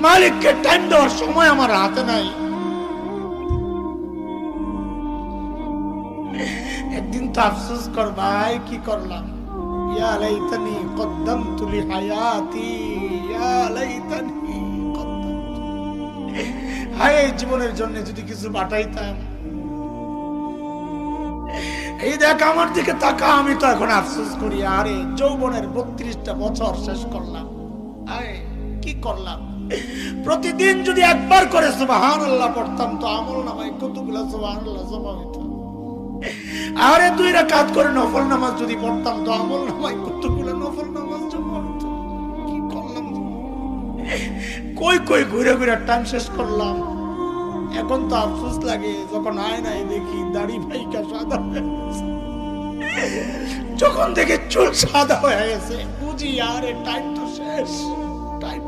মালিককে টাইম দেওয়ার সময় আমার হাতে নাই। একদিন তো আফসোস কর ভাই, কি করলাম, ইয়া লাইতানি কদ্দামতু লিহায়াতি, ইয়া লাইতানি কদ্দামতু, হায় জীবনের জন্য যদি কিছু বাটাইতাম। এই দেখ আমার দিকে তাকা, আমি তো এখন আফসোস করি, আরে যৌবনের 32টা বছর শেষ করলাম, আরে কি করলাম। প্রতিদিন যদি একবার করে সুবহানাল্লাহ পড়তাম তো আমল নামায় কতগুলো সুবহানাল্লাহ জমা হইতো। আরে 2 রাকাত করে নফল নামাজ যদি পড়তাম তো আমল নামায় কতগুলো নফল নামাজ জমা হইতো। কি করলাম, কই কই ঘুরে ঘুরে টাইম শেষ করলাম। এখন তো আফসোস লাগে যখন আয়নায় দেখি দাড়ি ভাইকা সাদা হয়ে গেছে, যখন দেখে চুল সাদা হয়ে গেছে, বুঝি আরে টাইম তো শেষ, টাইম